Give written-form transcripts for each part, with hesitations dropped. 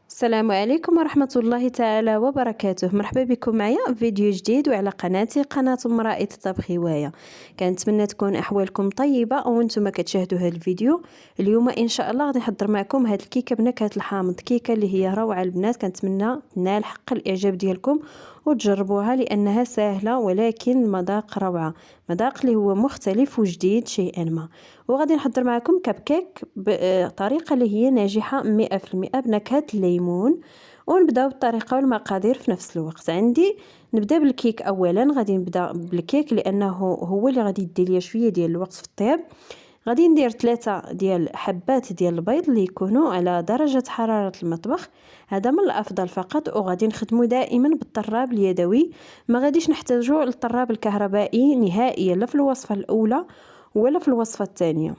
السلام عليكم ورحمة الله تعالى وبركاته. مرحبا بكم معايا في فيديو جديد وعلى قناتي قناة رائدة طبخ هواية. كنتمنى تكون احوالكم طيبة وانتم كتشاهدوا هذا الفيديو. اليوم ان شاء الله غادي نحضر معكم هذه الكيكه بنكهه الحامض، كيكه اللي هي روعه البنات. كنتمنى تنال حق الاعجاب ديالكم وتجربوها لانها سهله ولكن المذاق روعه، مذاق اللي هو مختلف وجديد شيئا ما. وغادي نحضر معكم كب كيك بطريقه اللي هي ناجحه 100% بنكهه الليمون. ونبداو بالطريقه والمقادير في نفس الوقت. عندي نبدا بالكيك. اولا غادي نبدا بالكيك لانه هو اللي غادي يدي ليا شويه ديال الوقت في الطياب. غادي ندير 3 ديال حبات ديال البيض اللي يكونوا على درجه حراره المطبخ، هذا من الافضل فقط. وغادي نخدموا دائما بالطراب اليدوي، ما غاديش نحتاجوا الطراب الكهربائي نهائيا، لا في الوصفه الاولى ولا في الوصفه الثانيه.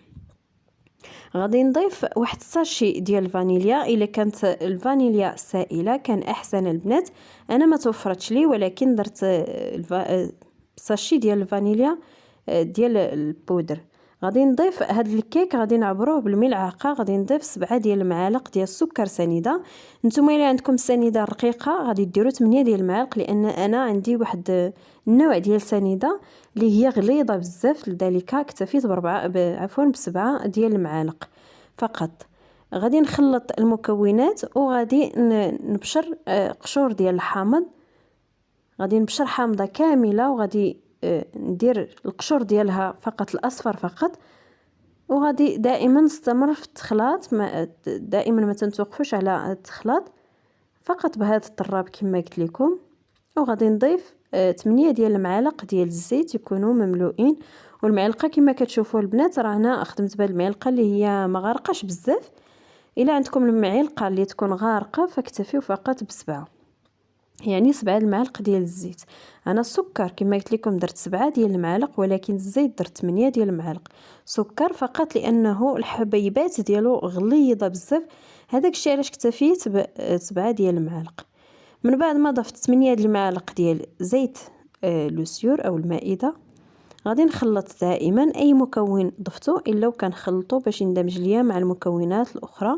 غادي نضيف واحد الساشي ديال الفانيليا، الا كانت الفانيليا سائله كان احسن البنات. انا ما توفرتش لي ولكن درت ساشي ديال الفانيليا ديال البودر. غادي نضيف هاد الكيك، غادي نعبروه بالملعقه. غادي نضيف 7 ديال المعالق ديال السكر سنيده. نتوما الا عندكم السنيده رقيقه غادي ديروا 8 ديال المعالق، لان انا عندي واحد النوع ديال السنيده اللي هي غليظه بزاف، لذلك اكتفيت ب7 ديال المعالق فقط. غادي نخلط المكونات وغادي نبشر قشور ديال الحامض. غادي نبشر حامضه كامله وغادي ندير القشور ديالها فقط الاصفر فقط. وغادي دائما نستمر في التخلاط، دائما ما تنتوقفوش على التخلاط فقط بهذا الطراب كما قلت لكم. وغادي نضيف 8 ديال المعالق ديال الزيت يكونوا مملوئين. والمعلقه كما كتشوفوا البنات رانا خدمت بهذه المعلقه اللي هي ما غارقاش بزاف. الا عندكم المعلقه اللي تكون غارقه فاكتفيوا فقط ب7، يعني 7 المعالق ديال الزيت. انا السكر كما قلت لكم درت 7 ديال المعالق، ولكن الزيت درت 8 ديال المعالق سكر فقط، لانه الحبيبات ديالو غليظه بزاف. هذاك الشيء علاش اكتفيت ب7 ديال المعالق. من بعد ما ضفت 8 ديال المعالق ديال زيت لوسيور او المائده، غادي نخلط دائما اي مكون ضفتو الا وكنخلطو باش يندمج ليا مع المكونات الاخرى.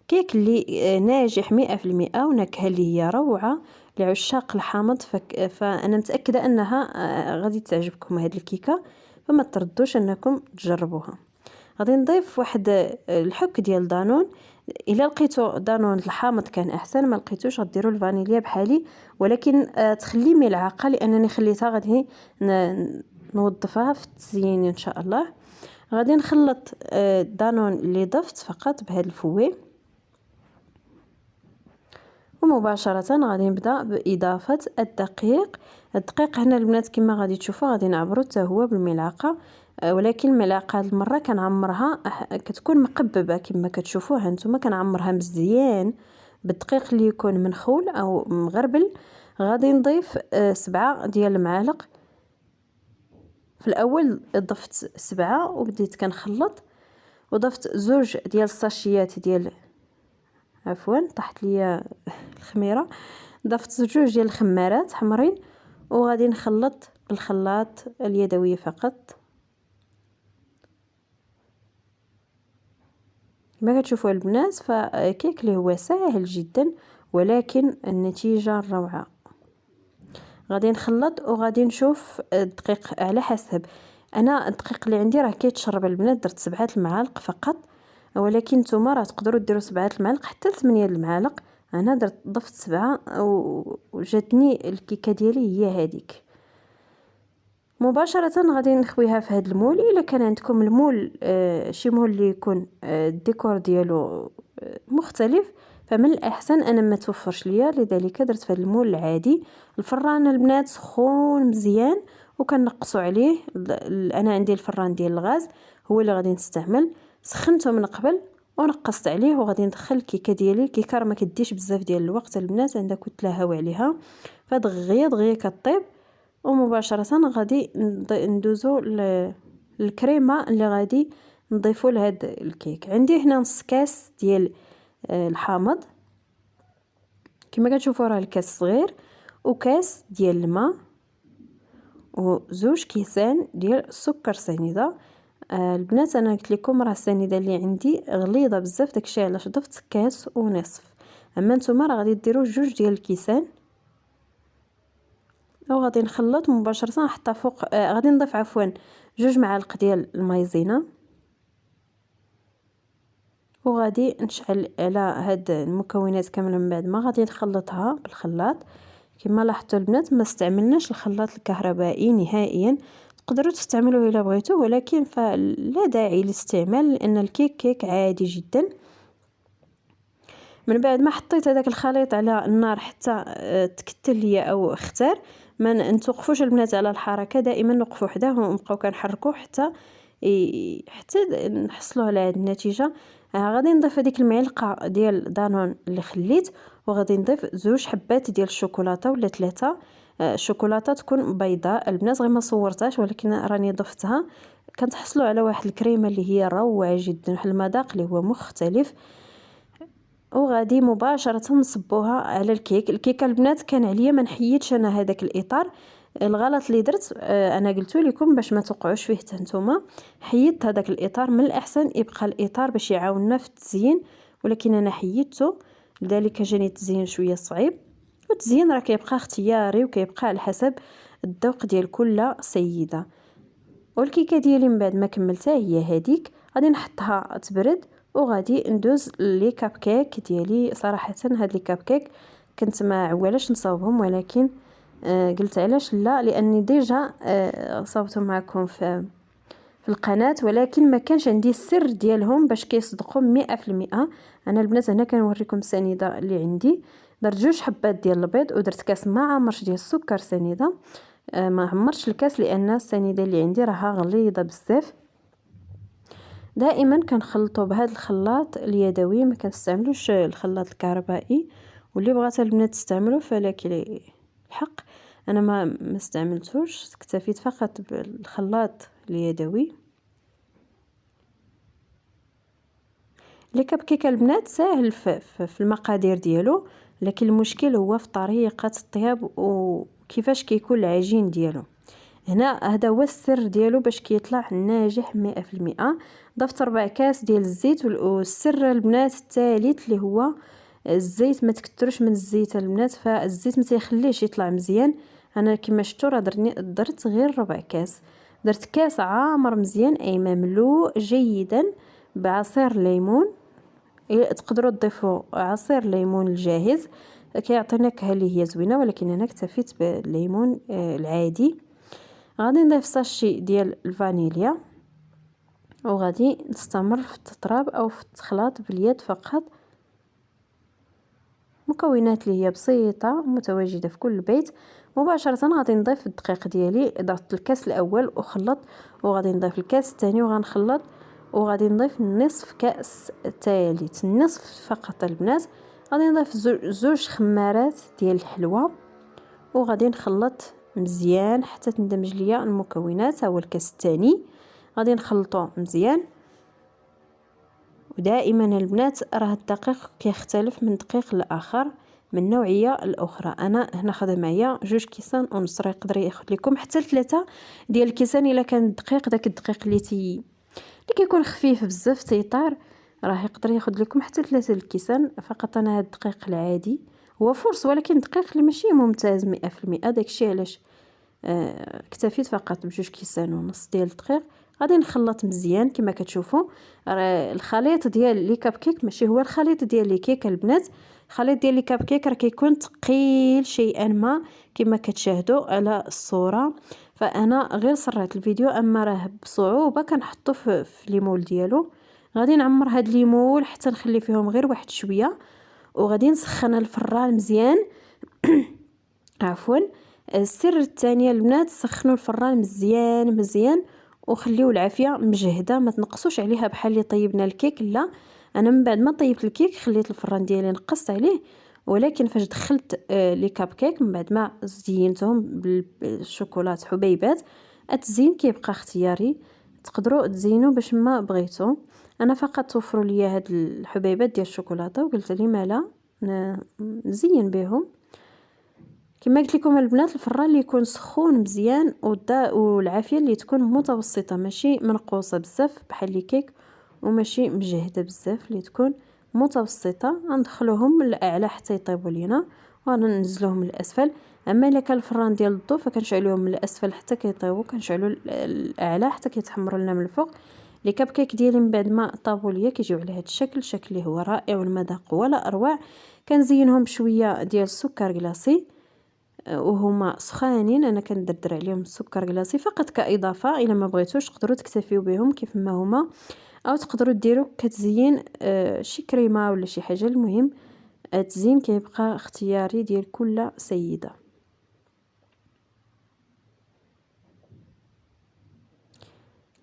كيك اللي ناجح 100% ونكهه اللي هي روعه لعشاق الحامض. فانا متاكده انها غادي تعجبكم هذه الكيكه، فما تردوش انكم تجربوها. غادي نضيف واحد الحك ديال دانون. الا لقيتو دانون الحامض كان احسن، ما لقيتوش غديروا الفانيليا بحالي، ولكن تخلي ملعقه لانني خليتها غادي نوظفها في التزيين ان شاء الله. غادي نخلط دانون اللي ضفت فقط بهذا الفوي، ومباشره غادي نبدا باضافه الدقيق. الدقيق هنا البنات كما غادي تشوفوا غادي نعبرو حتى هو بالملعقه، ولكن الملعقه هذه المره كنعمرها كتكون مقببه كما كتشوفوا هانتوما. كنعمرها مزيان بالدقيق اللي يكون منخول او مغربل. غادي نضيف 7 ديال المعالق. في الاول ضفت 7 وبديت كنخلط، وضفت 2 ديال الساشيات ديال طاحت ليا الخميره. ضفت 2 ديال الخمارات حمرين، وغادي نخلط بالخلاط اليدوي فقط. كما كتشوفوا البنات فكيك اللي هو سهل جدا ولكن النتيجه روعه. غادي نخلط وغادي نشوف الدقيق على حسب. انا الدقيق اللي عندي راه كيتشرب البنات، درت 7 المعالق فقط، ولكن نتوما راه تقدروا ديروا 7 المعالق حتى 8 المعالق. انا ضفت 7 وجاتني الكيكه ديالي هي هذيك. مباشره غادي نخويها في هذا المول. الا كان عندكم المول شي مول اللي يكون الديكور ديالو مختلف فمن الاحسن، انا ما توفرش ليا لذلك درت في هذا المول العادي. الفران البنات سخون مزيان وكنقصوا عليه. انا عندي الفران ديال الغاز هو اللي غادي نستعمل. سخنته من قبل ونقصت عليه وغادي ندخل الكيكه ديالي. الكيكه ما كديش بزاف ديال الوقت البنات، عندها كتلهاو عليها فدغيا دغيا كطيب. ومباشره غادي ندوزو الكريمه اللي غادي نضيفو لهاد الكيك. عندي هنا نص كاس ديال الحامض كما كتشوفوا، راه الكاس صغير، وكاس ديال الماء، و2 كيسان ديال السكر سنيده. البنات انا قلت لكم راه السنيده اللي عندي غليظه بزاف، داكشي علاش ضفت كاس ونصف. اما نتوما راه غادي ديروا 2 ديال الكيسان، وغادي نخلط مباشره نحطها فوق. غادي نضيف عفوا 2 معالق ديال المايزينا، وغادي نشعل على هاد المكونات كامله. من بعد ما غادي نخلطها بالخلاط. كما لاحظتوا البنات ما استعملناش الخلاط الكهربائي نهائيا، تقدروا تستعملوه الا بغيتوا، ولكن فلا داعي للاستعمال لان الكيك كيك عادي جدا. من بعد ما حطيت هذاك الخليط على النار حتى تكتل ليا او اختار، ما نتوقفوش البنات على الحركه، دائما نوقفوا حداه ونبقاو كنحركوه حتى نحصلوا على هذه النتيجه. غادي نضيف هذيك المعلقه ديال دانون اللي خليت، وغادي نضيف 2 حبات ديال الشوكولاته ولا 3. الشوكولاته تكون بيضاء البنات، غير ما صورتهاش ولكن راني ضفتها. كنتحصلوا على واحد الكريمه اللي هي روعه جدا، واحد المذاق اللي هو مختلف. وغادي مباشره نصبوها على الكيكه البنات. كان عليا ما نحيدش انا هذاك الاطار. الغلط اللي درت انا قلت لكم باش ما توقعوش فيه حتى نتوما، حيدت هذاك الاطار. من الاحسن يبقى الاطار باش يعاوننا في التزيين، ولكن انا حيدته، لذلك جاني التزيين شويه صعيب. والتزيين راه كيبقى اختياري وكيبقى على حسب الذوق ديال كل سيده. والكيكه ديالي من بعد ما كملتها هي هذيك، غادي نحطها تبرد وغادي ندوز لي كاب كيك ديالي. صراحه هاد لي كاب كيك كنت ما عولاش نصاوبهم، ولكن قلت علاش لا، لاني ديجا صاوبتهم معكم في القناه، ولكن ما كانش عندي السر ديالهم باش كيصدقوا 100%. انا البنات هنا كنوريكم السنيده اللي عندي. درت 2 حبات ديال البيض، ودرت كاس ما عمرش ديال السكر سنيده. ما عمرتش الكاس لان السنيده اللي عندي راها غليظه بزاف. دائما كنخلطوا بهذا الخلاط اليدوي، ما كنستعملوش الخلاط الكهربائي. واللي بغات البنات تستعملوا فلك الحق، انا ما استعملتوش، اكتفيت فقط بالخلاط اليدوي. لي كاب كيك البنات ساهل في المقادير ديالو، لكن المشكل هو في طريقه الطياب وكيفاش كيكون العجين ديالو. هنا هذا هو السر ديالو باش كيطلع ناجح 100%. ضفت 4 كاس ديال الزيت. والسر البنات الثالث اللي هو الزيت، ما تكتروش من الزيت البنات، فالزيت ما تيخليهش يطلع مزيان. انا كما شفتوا راه درت غير 4 كاس. درت كاس عامر مزيان اي مملوء جيدا بعصير ليمون. تقدروا تضيفوا عصير ليمون الجاهز كيعطي نكهه اللي هي زوينه، ولكن انا اكتفيت بالليمون العادي. غادي نضيف ساشي ديال الفانيليا، وغادي نستمر في التطراب او في التخلاط باليد فقط. مكونات اللي هي بسيطه متواجده في كل بيت. مباشره غادي نضيف الدقيق ديالي. ضفت الكاس الاول وخلط، وغادي نضيف الكاس الثاني وغنخلط، وغادي نضيف نصف كاس ثالث، النصف فقط البنات. غادي نضيف 2 خمارات ديال الحلوى، وغادي نخلط مزيان حتى تندمج ليا المكونات. هو الكاس الثاني غادي نخلطوه مزيان. ودائما البنات راه الدقيق كيختلف من دقيق لاخر، من نوعيه الاخرى. انا هنا خدها معايا 2 كيسان ونص، راه يقدر ياخذ لكم حتى 3 ديال الكيسان الا كان الدقيق داك الدقيق اللي كيكون خفيف بزاف تيطار، راه يقدر ياخذ لكم حتى 3 الكيسان. فقط انا هاد الدقيق العادي هو فرص، ولكن دقيق اللي ماشي ممتاز 100%. داكشي علاش اكتفيت فقط ب2 كيسان ونص ديال الدقيق. غادي نخلط مزيان. كما كتشوفوا الخليط ديال لي كاب كيك ماشي هو الخليط ديال لي كيك البنات. الخليط ديال لي كاب كيك راه كيكون ثقيل شيئا ما كما كتشاهدوا على الصوره. فانا غير سرعت الفيديو، اما راه بصعوبه كنحطو في ليمول ديالو. غادي نعمر هاد ليمول حتى نخلي فيهم غير واحد شويه، وغادي نسخن الفران مزيان. عفوا، السر الثاني البنات، سخنوا الفران مزيان مزيان وخليو العافيه مجهده، ما تنقصوش عليها بحال اللي طيبنا الكيك. لا، انا من بعد ما طيبت الكيك خليت الفران ديالي نقصت عليه، ولكن فاش دخلت لي كاب كيك من بعد ما زينتهم بالشوكولات حبيبات، التزيين كيبقى اختياري، تقدروا تزينوا باش ما بغيتوا. انا فقط توفروا لي هاد الحبيبات ديال الشوكولاته وقلت لي ما لا نزين بهم. كما قلت لكم البنات، الفران اللي يكون سخون مزيان والعافيه اللي تكون متوسطه، ماشي منقوصه بزاف بحال لي كيك، وماشي مجهده بزاف اللي تكون متوسطه غندخلوهم للاعلى حتى يطيبوا لينا وغننزلوهم للاسفل. اما الا كان الفران ديال الضو فكنشعلوهم من الاسفل حتى كيطيبوا، كنشعلوا الاعلى حتى كيتحمروا لنا من الفوق. لي كاب كيك ديالي من بعد ما طابوا ليا كيجيو على هذا الشكل، شكل اللي هو رائع والمذاق ولا اروع. كنزينهم بشويه ديال السكر كلاصي وهما سخانين، انا كندردر عليهم السكر كلاصي فقط كاضافه. الا ما بغيتوش تقدروا تكتفيو بهم كيف ما هما، او تقدروا ديروا كتزيين شي كريمه ولا شي حاجه. المهم التزيين كيبقى اختياري ديال كل سيده.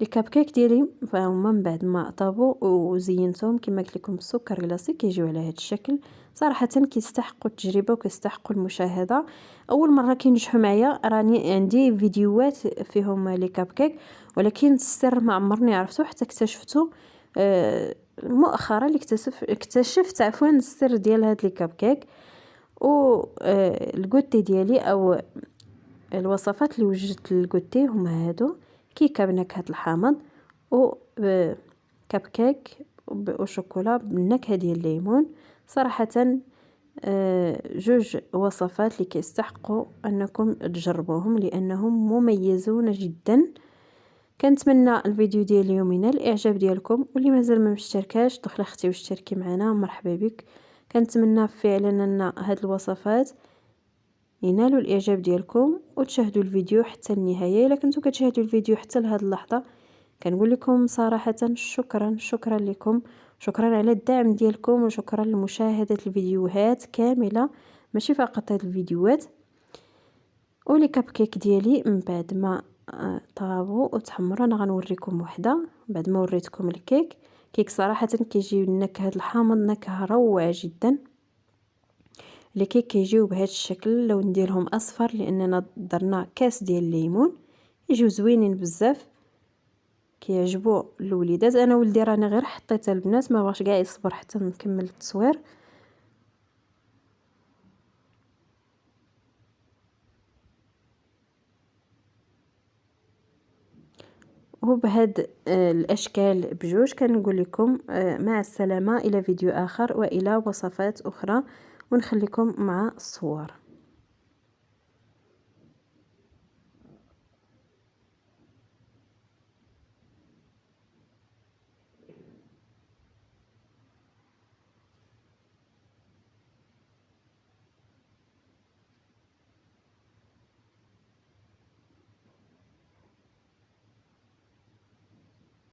لي كاب كيك ديالي فهما من بعد ما طابوا وزينتهم كما قلت لكم بالسكر كلاصي كيجيو على هذا الشكل. صراحه كيستحقوا التجربه وكيستحقوا المشاهده. اول مره كينجحوا معايا، راني عندي فيديوهات فيهم لي كاب كيك، ولكن السر ما عمرني عرفته حتى اكتشفته مؤخرا. اللي اكتشفت عفوا السر ديال هاد لي كاب كيك و الكوتي ديالي او الوصفات اللي وجدت للكوتي هما هادو: كيكه بنكهه الحامض و كاب كيك وشوكولا بالنكهه ديال الليمون. صراحه جوج وصفات اللي كيستحقوا انكم تجربوهم لانهم مميزون جدا. كنتمنى الفيديو ديال اليوم ينال الاعجاب ديالكم، واللي مازال ما مشتركاش دخل اختي واشتركي معنا، مرحبا بك. كنتمنى فعلا ان هاد الوصفات ينالوا الاعجاب ديالكم وتشاهدوا الفيديو حتى النهايه. الا كنتو كتشاهدوا الفيديو حتى لهاد اللحظه كنقول لكم صراحه شكرا لكم، شكرا على الدعم ديالكم، وشكرا لمشاهده الفيديوهات كامله ماشي فقط هاد الفيديوهات. ولي كاب كيك ديالي من بعد ما طابوا وتحمروا انا غنوريكم وحده. بعد ما وريتكم الكيك صراحه كيجي نكهه الحامض نكهه روعه جدا. الكيك كيجيو بهذا الشكل، اللون ديالهم اصفر لاننا درنا كاس ديال الليمون، يجيو زوينين بزاف كيعجبوا الوليدات. انا ولدي راني غير حطيتها البنات ما بغاش كاع يصبر حتى نكمل التصوير. وبهاد الاشكال بجوج كنقول لكم مع السلامه الى فيديو اخر والى وصفات اخرى، ونخليكم مع الصور.